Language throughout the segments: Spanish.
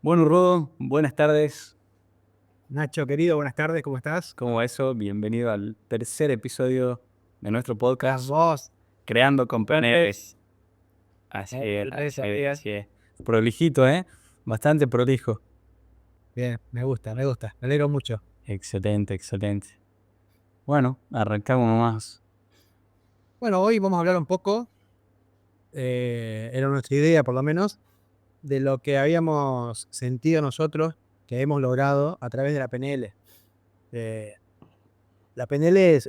Bueno, Rodo, buenas tardes. Nacho, querido, buenas tardes, ¿cómo estás? ¿Cómo va eso? Bienvenido al tercer episodio de nuestro podcast Vamos. Creando Campeones. Así es, así es. Prolijito, ¿eh? Bastante prolijo. Bien, me alegro mucho. Excelente, excelente. Bueno, arrancamos nomás. Bueno, hoy vamos a hablar un poco, era nuestra idea por lo menos, de lo que habíamos sentido nosotros que hemos logrado a través de la PNL. Eh, la PNL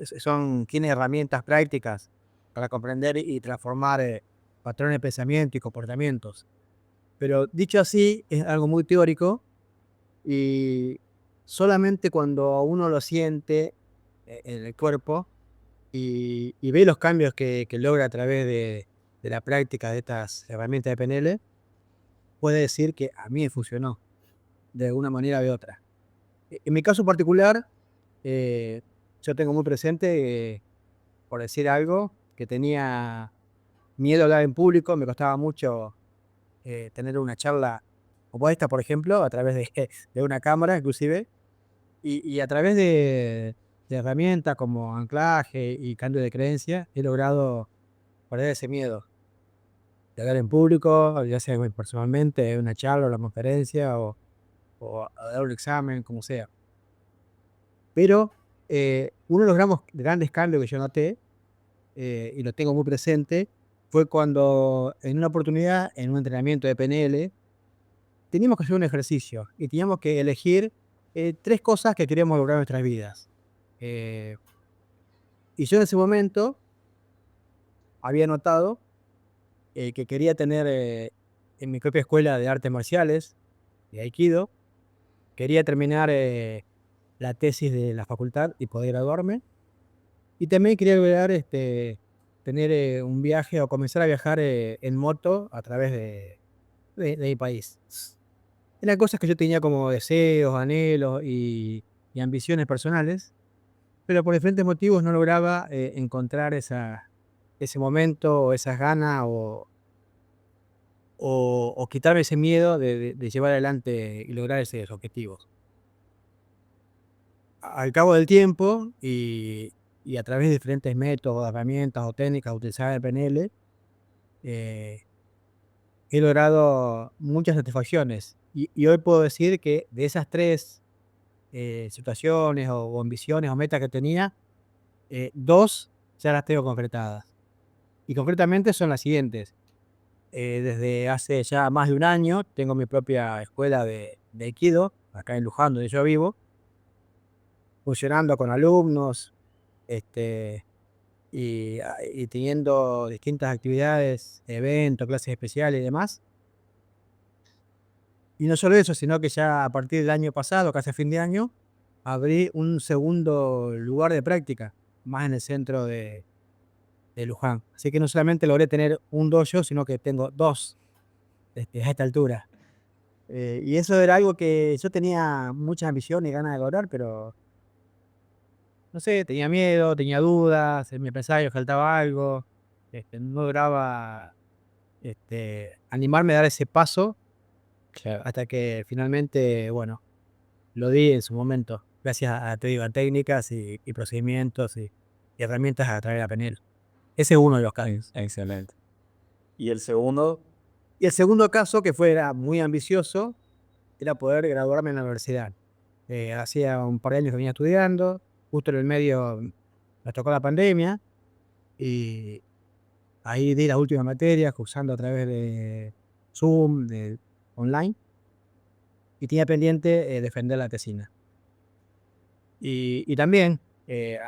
tiene herramientas prácticas para comprender y transformar patrones de pensamiento y comportamientos. Pero dicho así, es algo muy teórico y solamente cuando uno lo siente en el cuerpo y ve los cambios que logra a través de la práctica de estas herramientas de PNL, puede decir que a mí me funcionó de alguna manera o de otra. En mi caso particular, eh, yo tengo muy presente, por decir algo, que tenía miedo a hablar en público, me costaba mucho tener una charla como esta, por ejemplo, a través de, de una cámara inclusive, y a través de herramientas como anclaje y cambio de creencia, he logrado perder ese miedo de hablar en público, ya sea personalmente, en una charla, una conferencia o a dar un examen, como sea. Pero uno de los grandes cambios que yo noté, y lo tengo muy presente, fue cuando en una oportunidad, en un entrenamiento de PNL, teníamos que hacer un ejercicio y teníamos que elegir tres cosas que queríamos lograr en nuestras vidas. Eh, y yo en ese momento había notado que quería tener en mi propia escuela de artes marciales, de Aikido, quería terminar la tesis de la facultad y poder graduarme. Y también quería lograr tener un viaje o comenzar a viajar en moto a través de mi país. Eran cosas que yo tenía como deseos, anhelos y ambiciones personales, pero por diferentes motivos no lograba encontrar ese momento o esas ganas o quitarme ese miedo de llevar adelante y lograr esos objetivos. Al cabo del tiempo y a través de diferentes métodos, herramientas o técnicas utilizadas en PNL, eh, he logrado muchas satisfacciones. Y hoy puedo decir que de esas tres situaciones o ambiciones o metas que tenía, dos ya las tengo concretadas. Y concretamente son las siguientes. Desde hace ya más de un año tengo mi propia escuela de Aikido, acá en Luján, donde yo vivo, funcionando con alumnos, este, y teniendo distintas actividades, eventos, clases especiales y demás. Y no solo eso, sino que ya a partir del año pasado, casi a fin de año, abrí un segundo lugar de práctica, más en el centro de Luján. Así que no solamente logré tener un dojo, sino que tengo dos a esta altura. Y eso era algo que yo tenía muchas ambiciones y ganas de lograr, pero no sé, tenía miedo, tenía dudas, me pensaba que faltaba algo, no lograba animarme a dar ese paso Claro. hasta que finalmente, bueno, lo di en su momento, gracias te digo, a técnicas y procedimientos y herramientas a través de la PNL. Ese es uno de los casos. Excelente. ¿Y el segundo? Y el segundo caso, que era muy ambicioso, era poder graduarme en la universidad. Hacía un par de años que venía estudiando, justo en el medio me tocó la pandemia y ahí di las últimas materias cursando a través de Zoom, de online, y tenía pendiente defender la tesina. Y también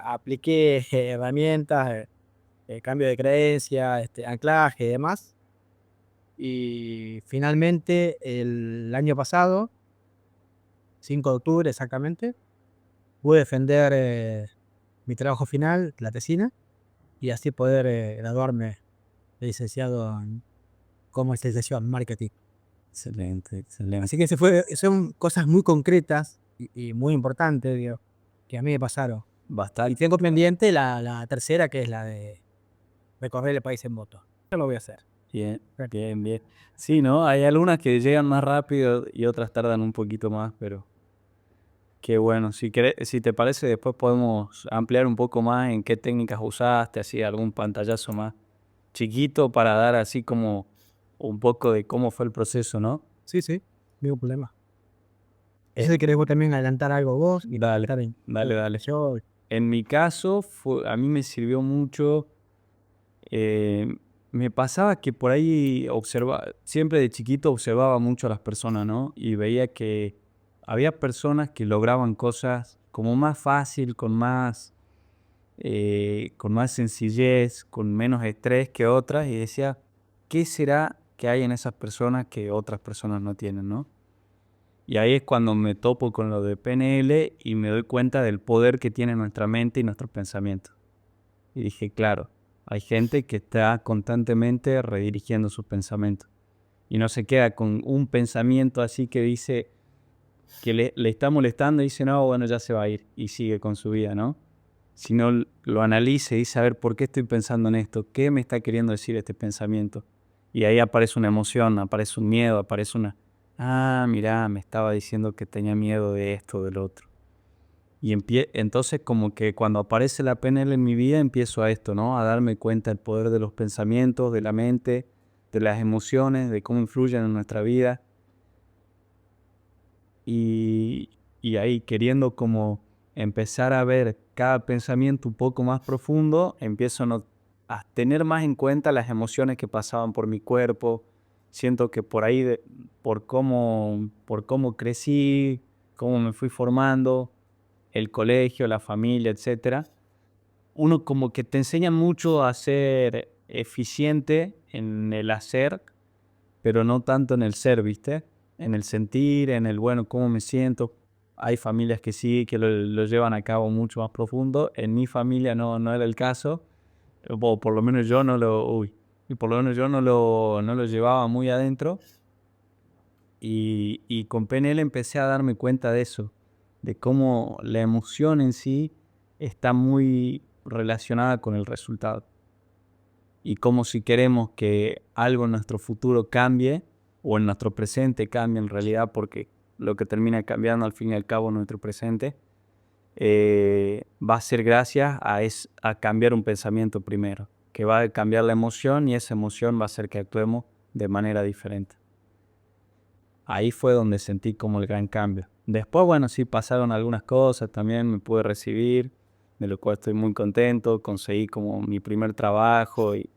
apliqué herramientas, cambio de creencia, anclaje y demás. Y finalmente, el año pasado, 5 de octubre exactamente, pude defender mi trabajo final, la tesina, y así poder graduarme de licenciado en comercialización, marketing. Excelente, excelente. Así que son cosas muy concretas y muy importantes, digo, que a mí me pasaron. Y Bastante. tengo pendiente la tercera, que es la de recorrer el país en moto. Eso lo voy a hacer. Bien, Claro. bien, bien. Sí, ¿no? Hay algunas que llegan más rápido y otras tardan un poquito más, pero qué bueno. Si te parece, después podemos ampliar un poco más en qué técnicas usaste, así algún pantallazo más chiquito para dar así como un poco de cómo fue el proceso, ¿no? Sí, sí, ningún problema. No Eh, sé si querés vos también adelantar algo vos y dale, estar en dale, dale. yo. En mi caso, a mí me sirvió mucho. eh, Me pasaba que por ahí siempre de chiquito observaba mucho a las personas, ¿no? Y veía que había personas que lograban cosas como más fácil, con más sencillez, con menos estrés que otras, y decía, ¿qué será que hay en esas personas que otras personas no tienen, ¿no? Y ahí es cuando me topo con lo de PNL y me doy cuenta del poder que tiene nuestra mente y nuestros pensamientos. Y dije, claro, hay gente que está constantemente redirigiendo sus pensamientos y no se queda con un pensamiento así que dice que le está molestando y dice, no, bueno, ya se va a ir y sigue con su vida, ¿no? Sino lo analice y dice, a ver, ¿por qué estoy pensando en esto? ¿Qué me está queriendo decir este pensamiento? Y ahí aparece una emoción, aparece un miedo, aparece mirá, me estaba diciendo que tenía miedo de esto, del otro. Y entonces como que cuando aparece la PNL en mi vida empiezo a esto, ¿no? A darme cuenta del poder de los pensamientos, de la mente, de las emociones, de cómo influyen en nuestra vida. Y ahí queriendo como empezar a ver cada pensamiento un poco más profundo, empiezo a tener más en cuenta las emociones que pasaban por mi cuerpo. Siento que por ahí, por cómo crecí, cómo me fui formando, el colegio, la familia, etcétera, uno como que te enseña mucho a ser eficiente en el hacer, pero no tanto en el ser, ¿viste? En el sentir, en el, bueno, cómo me siento. Hay familias que sí, que lo llevan a cabo mucho más profundo. En mi familia no era el caso. O por lo menos yo y por lo menos yo no lo llevaba muy adentro. Y con PNL empecé a darme cuenta de eso, de cómo la emoción en sí está muy relacionada con el resultado. Y cómo si queremos que algo en nuestro futuro cambie, o en nuestro presente cambie en realidad, porque lo que termina cambiando al fin y al cabo es nuestro presente, va a ser gracias a cambiar un pensamiento primero, que va a cambiar la emoción y esa emoción va a hacer que actuemos de manera diferente. Ahí fue donde sentí como el gran cambio. Después, bueno, sí pasaron algunas cosas, también me pude recibir, de lo cual estoy muy contento, conseguí como mi primer trabajo y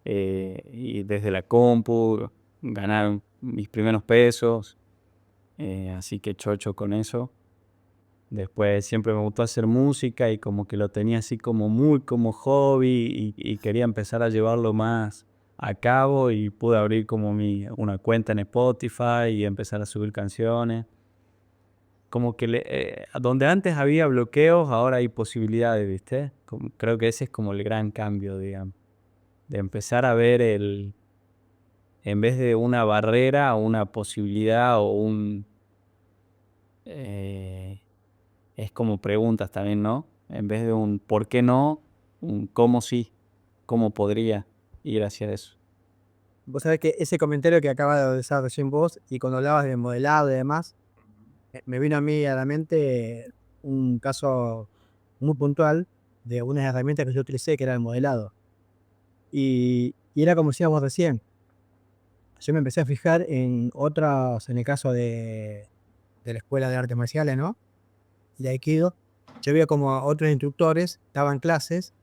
desde la compu, ganar mis primeros pesos, así que chocho con eso. Después siempre me gustó hacer música y como que lo tenía así como muy como hobby y quería empezar a llevarlo más a cabo y pude abrir como una cuenta en Spotify y empezar a subir canciones. Como que donde antes había bloqueos, ahora hay posibilidades, ¿viste? Creo que ese es como el gran cambio, digamos, de empezar a ver en vez de una barrera, una posibilidad eh, es como preguntas también, ¿no? En vez de un ¿por qué no? Un ¿cómo sí? ¿Cómo podría ir hacia eso? Vos sabés que ese comentario que acabas de hacer recién vos y cuando hablabas de modelado y demás, me vino a mí a la mente un caso muy puntual de unas herramientas que yo utilicé que era el modelado. Y era como decías vos recién, yo me empecé a fijar en otras, en el caso de la escuela de artes marciales, ¿no? De Aikido, yo veía como a otros instructores daban clases,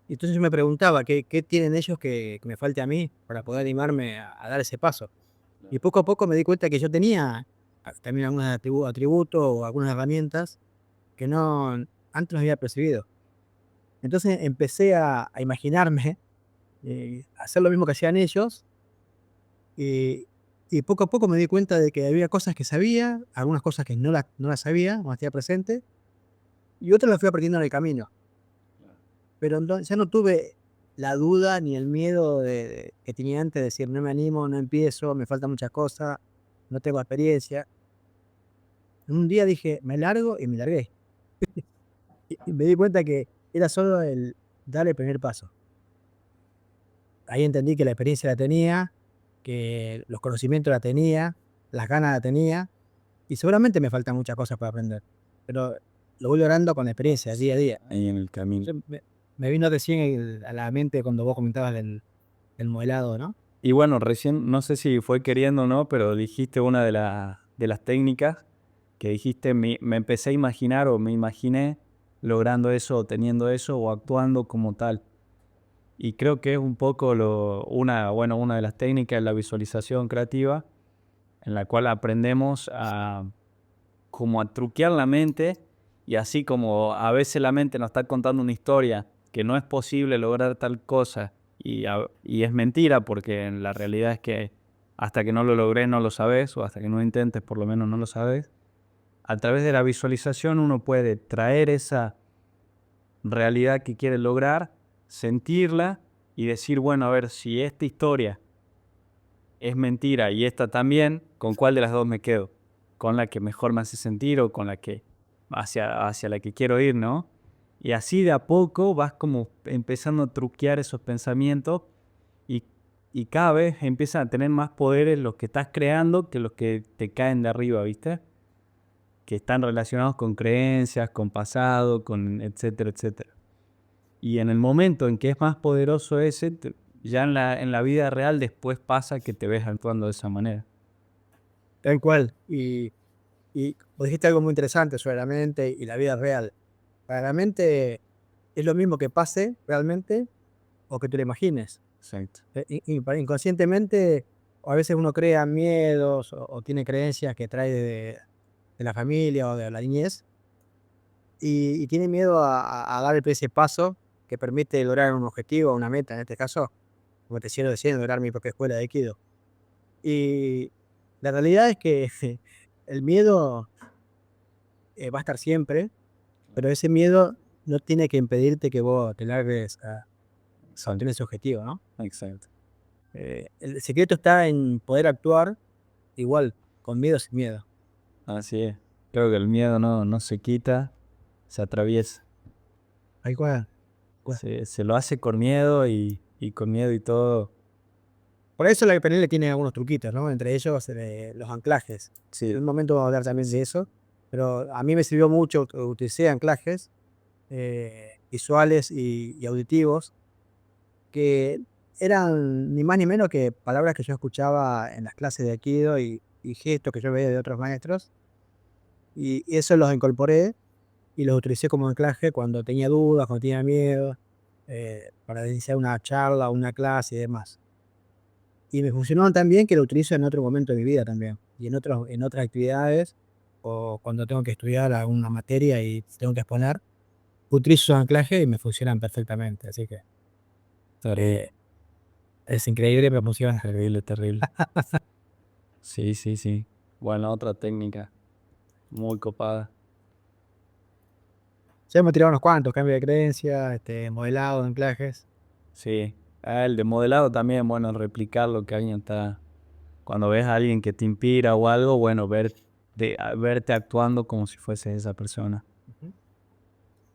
y entonces yo me preguntaba, ¿qué tienen ellos que me falte a mí para poder animarme a dar ese paso? Y poco a poco me di cuenta que yo tenía también algunos atributos o algunas herramientas que no antes no había percibido. Entonces empecé a imaginarme hacer lo mismo que hacían ellos, y, y poco a poco me di cuenta de que había cosas que sabía, algunas cosas que no las sabía, no las tenía presente, y otras las fui aprendiendo en el camino. Pero ya no tuve la duda ni el miedo que tenía antes de decir, no me animo, no empiezo, me faltan muchas cosas, no tengo experiencia. Un día dije, me largo y me largué. Y me di cuenta que era solo el dar el primer paso. Ahí entendí que la experiencia la tenía, que los conocimientos la tenía, las ganas la tenía, y seguramente me faltan muchas cosas para aprender, pero lo voy logrando con la experiencia, día a día. Ahí en el camino. Entonces, me vino recién a la mente cuando vos comentabas del modelado, ¿no? Y bueno, recién, no sé si fue queriendo o no, pero dijiste una de las técnicas que dijiste, me empecé a imaginar o me imaginé logrando eso, o teniendo eso, o actuando como tal. Y creo que es un poco una de las técnicas de la visualización creativa, en la cual aprendemos como a truquear la mente, y así como a veces la mente nos está contando una historia que no es posible lograr tal cosa, y es mentira, porque la realidad es que hasta que no lo logres no lo sabes, o hasta que no lo intentes por lo menos no lo sabes. A través de la visualización uno puede traer esa realidad que quiere lograr, sentirla y decir, bueno, a ver, si esta historia es mentira y esta también, ¿con cuál de las dos me quedo? ¿Con la que mejor me hace sentir o con la que hacia la que quiero ir, no? Y así de a poco vas como empezando a truquear esos pensamientos, y, y cada vez empiezan a tener más poderes los que estás creando que los que te caen de arriba, ¿viste? Que están relacionados con creencias, con pasado, con etcétera, etcétera. Y en el momento en que es más poderoso ese, ya en la vida real después pasa que te ves actuando de esa manera. Tal cual. Y vos dijiste algo muy interesante sobre la mente y la vida real. Para la mente es lo mismo que pase realmente o que te lo imagines. Exacto. Inconscientemente, o a veces uno crea miedos o tiene creencias que trae de la familia o de la niñez, y tiene miedo a dar ese paso que permite lograr un objetivo, una meta, en este caso, como te decía recién, lograr mi propia escuela de Aikido. Y la realidad es que el miedo va a estar siempre, pero ese miedo no tiene que impedirte que vos te largues a obtener ese objetivo, ¿no? Exacto. El secreto está en poder actuar igual, con miedo o sin miedo. Así es. Creo que el miedo no se quita, se atraviesa. Ahí cuál. Se lo hace con miedo, y con miedo y todo. Por eso la PNL tiene algunos truquitos, ¿no? Entre ellos los anclajes. En Sí, un momento vamos a hablar también de eso, pero a mí me sirvió mucho, utilicé anclajes visuales y auditivos que eran ni más ni menos que palabras que yo escuchaba en las clases de Aikido y gestos que yo veía de otros maestros, y eso los incorporé y los utilicé como anclaje cuando tenía dudas, cuando tenía miedo, para iniciar una charla, una clase y demás. Y me funcionaron tan bien que lo utilizo en otro momento de mi vida también, y en otras actividades, o cuando tengo que estudiar alguna materia y tengo que exponer, utilizo esos anclajes y me funcionan perfectamente, así que terrible, eh, es increíble, me funciona. terrible, terrible. Sí, sí, sí. Bueno, otra técnica muy copada. Ya hemos tirado unos cuantos, cambio de creencia, modelado, anclajes. Sí. El de modelado también, bueno, replicar lo que alguien está. Cuando ves a alguien que te inspira o algo, bueno, verte actuando como si fuese esa persona. Ujú.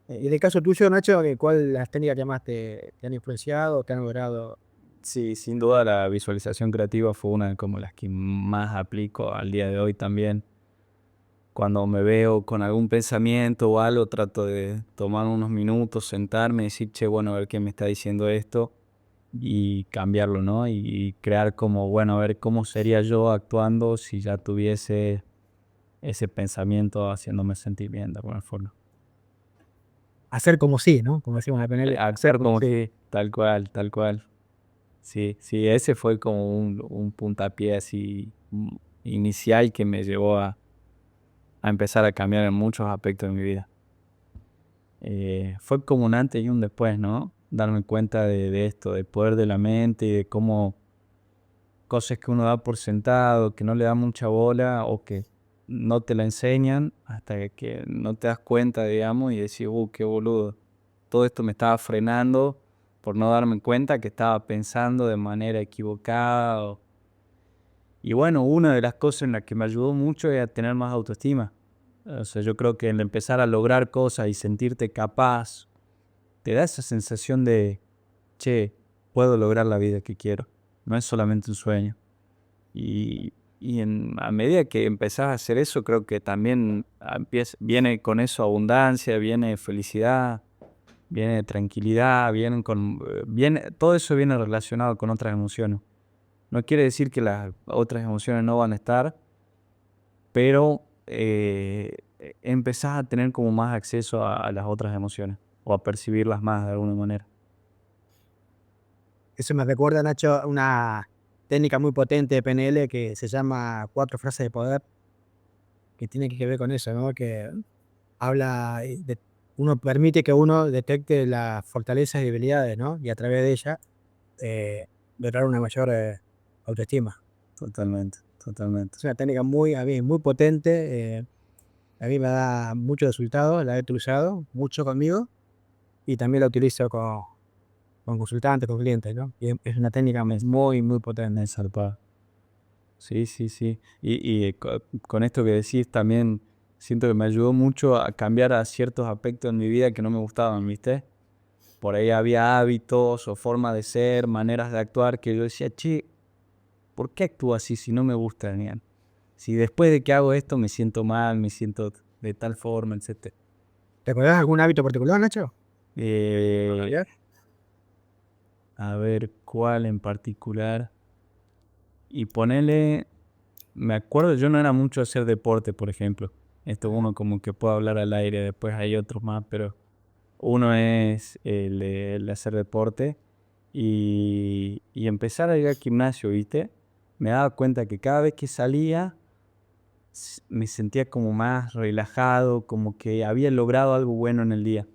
Y en el caso tuyo, Nacho, ¿cuál las técnicas que más te han influenciado, te han logrado? Sí, sin duda la visualización creativa fue una de como las que más aplico al día de hoy también. Cuando me veo con algún pensamiento o algo, trato de tomar unos minutos, sentarme y decir, che, bueno, a ver qué me está diciendo esto, y cambiarlo, ¿no? Y crear como, bueno, a ver cómo sería yo actuando si ya tuviese ese pensamiento haciéndome sentir bien de alguna forma. Hacer como sí, ¿no? Como decimos en la PNL, hacer Actuar como como sí. si, tal cual, tal cual. Sí, sí, ese fue como un puntapié así inicial que me llevó a empezar a cambiar en muchos aspectos de mi vida. Fue como un antes y un después, ¿no? Darme cuenta de esto, del poder de la mente y de cómo cosas que uno da por sentado, que no le da mucha bola o que no te la enseñan hasta que no te das cuenta, digamos, y decís, qué boludo. Todo esto me estaba frenando por no darme cuenta que estaba pensando de manera equivocada. Y bueno, una de las cosas en las que me ayudó mucho es a tener más autoestima. O sea, yo creo que el empezar a lograr cosas y sentirte capaz, te da esa sensación de, che, puedo lograr la vida que quiero. No es solamente un sueño. A medida que empezás a hacer eso, creo que también viene con eso abundancia, viene felicidad, viene tranquilidad, todo eso viene relacionado con otras emociones. No quiere decir que las otras emociones no van a estar, pero empezás a tener como más acceso a las otras emociones o a percibirlas más de alguna manera. Eso me recuerda, Nacho, una técnica muy potente de PNL que se llama 4 frases de poder, que tiene que ver con eso, ¿no? Que habla uno permite que uno detecte las fortalezas y debilidades, ¿no? Y a través de ella lograr una mayor autoestima. Totalmente, totalmente. Es una técnica muy potente, a mí me da mucho resultado, la he utilizado mucho conmigo y también la utilizo con consultantes, con clientes, ¿no? Y es una técnica muy potente. Zarpado. Sí, sí, sí. Con esto que decís también siento que me ayudó mucho a cambiar a ciertos aspectos en mi vida que no me gustaban, ¿viste? Por ahí había hábitos o formas de ser, maneras de actuar que yo decía, che, ¿por qué actúo así si no me gusta, Daniel? Si después de que hago esto me siento mal, me siento de tal forma, etc. ¿Te acordás de algún hábito particular, Nacho? Eh, a ver, ¿cuál en particular? Y ponele, me acuerdo, yo no era mucho de hacer deporte, por ejemplo. Esto uno como que puede hablar al aire, después hay otros más, pero uno es el de hacer deporte y empezar a ir al gimnasio, ¿viste? Me daba cuenta que cada vez que salía me sentía como más relajado, como que había logrado algo bueno en el día.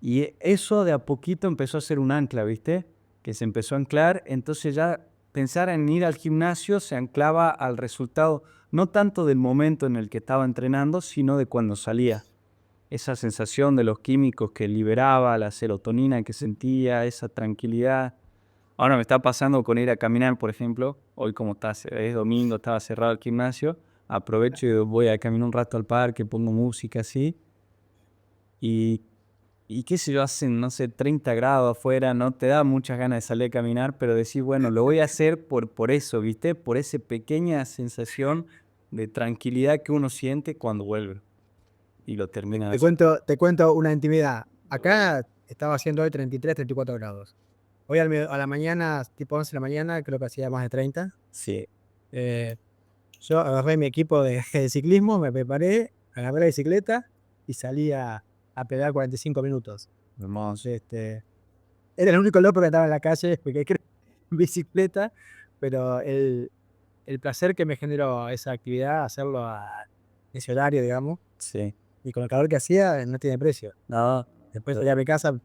Y eso de a poquito empezó a ser un ancla, ¿viste? Que se empezó a anclar, entonces ya pensar en ir al gimnasio se anclaba al resultado, no tanto del momento en el que estaba entrenando, sino de cuando salía. Esa sensación de los químicos que liberaba, la serotonina que sentía, esa tranquilidad. Ahora me está pasando con ir a caminar, por ejemplo. Hoy como es domingo, estaba cerrado el gimnasio, aprovecho y voy a caminar un rato al parque, pongo música así. Y qué sé yo, hacen, no sé, 30 grados afuera, no te da muchas ganas de salir a caminar, pero decís, bueno, lo voy a hacer por eso, ¿viste? Por esa pequeña sensación de tranquilidad que uno siente cuando vuelve y lo termina de hacer. Te cuento una intimidad. Acá estaba haciendo hoy 33, 34 grados. Hoy a la mañana, tipo 11 de la mañana, creo que hacía más de 30. Sí, Eh, yo agarré mi equipo de ciclismo, me preparé, agarré la bicicleta y salí a pedalear 45 minutos. hermoso. Este, era el único loco que andaba en la calle porque creo en bicicleta, pero el placer que me generó esa actividad, hacerlo a ese horario, digamos, Sí. y con el calor que hacía, no tiene precio. No, Después salí a mi casa,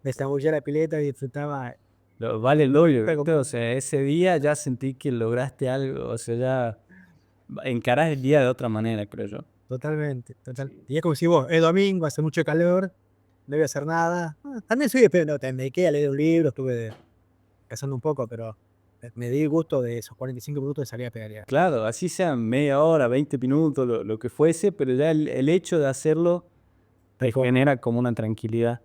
me zambullé a la pileta y disfrutaba. vale el doble, Pero ¿viste? O sea, ese día ya sentí que lograste algo, o sea, ya encarás el día de otra manera, creo yo. totalmente, total. Sí. Y es como si vos, es domingo, hace mucho calor, no voy a hacer nada. También soy pero no, me dediqué a leer un libro, estuve cazando un poco, pero me di el gusto de esos 45 minutos de salir a pedalear. Claro, así sean media hora, 20 minutos, lo que fuese, pero ya el hecho de hacerlo te Tal cual. genera como una tranquilidad.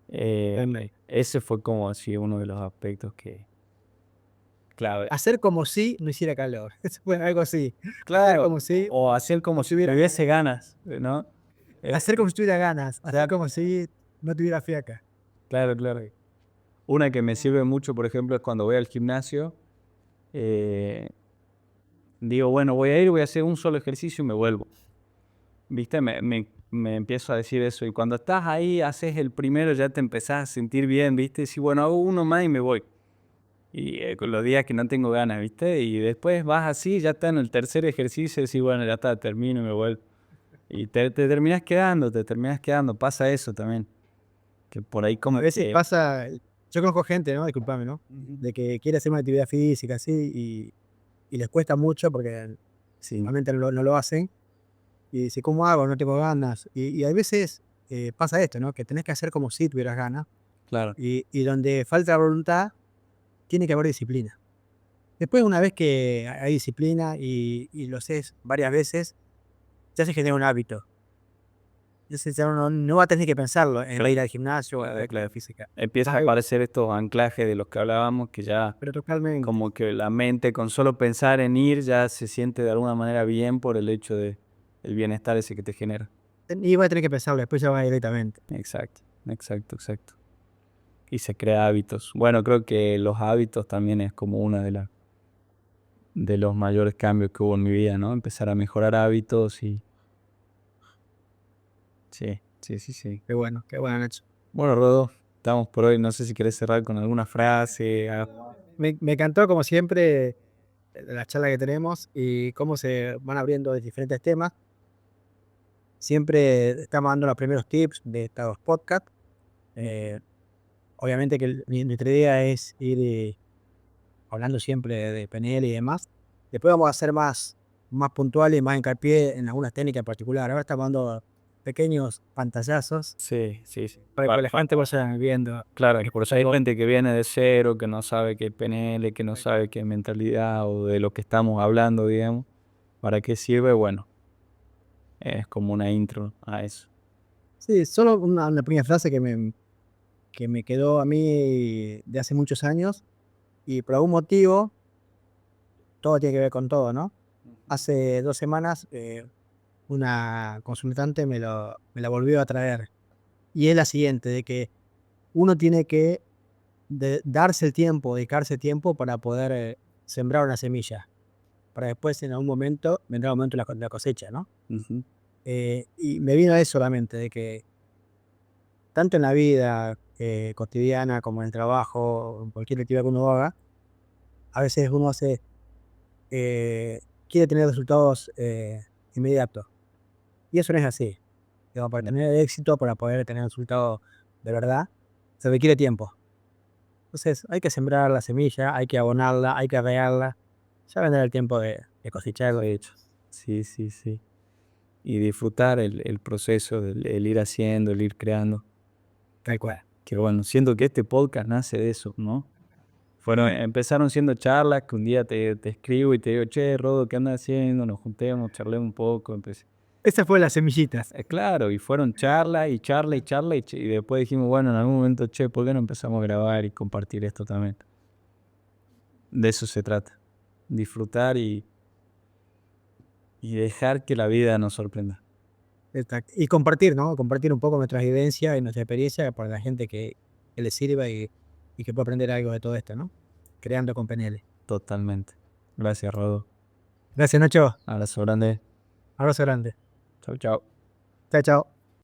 Eh, Totalmente. ese fue como así uno de los aspectos que clave. Hacer como si no hiciera calor. Eso fue algo así. Hacer Claro, como si o hacer como no si tuviera, tuviese ganas, ¿no? hacer como si tuviera ganas, hacer Claro, como si no tuviera fiaca. claro, claro. Una que me sirve mucho, por ejemplo, es cuando voy al gimnasio, eh, digo, bueno, voy a ir, voy a hacer un solo ejercicio y me vuelvo. ¿Viste? Me empiezo a decir eso. Y cuando estás ahí, haces el primero, ya te empezás a sentir bien, ¿viste? Y bueno, hago uno más y me voy. Y con los días que no tengo ganas, ¿viste? Y después vas así, ya está en el tercer ejercicio, y decís, bueno, ya está, termino y me vuelvo. Y te terminás quedando, pasa eso también. Que por ahí A como veces que... pasa, yo conozco gente, ¿no? Disculpame, ¿no? Ujú. De que quiere hacer una actividad física así y les cuesta mucho porque Sí, normalmente no lo hacen. Y dice, ¿cómo hago? No tengo ganas. Y a veces pasa esto, ¿no? Que tenés que hacer como si tuvieras ganas. claro, Y donde falta voluntad, tiene que haber disciplina. Después, una vez que hay disciplina y lo haces varias veces, ya se genera un hábito. Entonces ya uno no va a tener que pensarlo en ir al gimnasio o a actividad física. Empiezan a aparecer estos anclajes de los que hablábamos que ya Pero totalmente. como que la mente con solo pensar en ir ya se siente de alguna manera bien por el hecho de el bienestar ese que te genera. Y va a tener que pensarlo, después ya va directamente. Exacto, exacto, exacto. Y se crea hábitos. Bueno, creo que los hábitos también es como una de los mayores cambios que hubo en mi vida, ¿no? Empezar a mejorar hábitos y sí, sí, sí, sí. Qué bueno, Nacho. Bueno, Rodo, estamos por hoy. No sé si querés cerrar con alguna frase. Me encantó, como siempre, la charla que tenemos y cómo se van abriendo de diferentes temas. Siempre estamos dando los primeros tips de estos podcasts. Obviamente que nuestra idea es ir hablando siempre de PNL y demás. Después vamos a ser más puntuales, más hincapié en algunas técnicas en particular. Ahora estamos dando pequeños pantallazos Sí, sí, sí. para que la gente vaya viendo. Claro, que por eso hay gente que viene de cero, que no sabe qué es PNL, que no sabe qué es mentalidad o de lo que estamos hablando, digamos. ¿Para qué sirve? Bueno, es como una intro a eso. Sí, solo una pequeña frase que me quedó a mí de hace muchos años y por algún motivo, todo tiene que ver con todo, ¿no? Hace 2 semanas una consultante me la volvió a traer y es la siguiente, de que uno tiene que darse el tiempo, dedicarse tiempo para poder sembrar una semilla, para después en algún momento, vendrá el momento de la cosecha, ¿no? Ujú. Y me vino eso a la mente, de que tanto en la vida cotidiana como en el trabajo, en cualquier actividad que uno haga, a veces uno quiere tener resultados inmediatos. Y eso no es así. Digamos, para tener éxito, para poder tener resultados de verdad, se requiere tiempo. Entonces hay que sembrar la semilla, hay que abonarla, hay que regarla. Ya vendrá el tiempo de cosecharlo, de hecho. Sí, sí, sí. Y disfrutar el proceso, el ir haciendo, el ir creando. Tal cual. Que bueno, siento que este podcast nace de eso, ¿no? Empezaron siendo charlas que un día te escribo y te digo, che, Rodo, ¿qué andas haciendo? Nos juntemos, charlemos un poco. Esas fueron las semillitas. Claro, y fueron charlas y charlas y charlas y después dijimos, bueno, en algún momento, che, ¿por qué no empezamos a grabar y compartir esto también? De eso se trata, disfrutar y dejar que la vida nos sorprenda. Exacto. Y compartir, ¿no? Compartir un poco nuestras vivencias y nuestra experiencia para la gente que le sirva y que pueda aprender algo de todo esto, ¿no? Creando con PNL. Totalmente. Gracias, Rodo. Gracias, Nacho. Abrazo grande. Abrazo grande. Chau, chau. Chao, chao.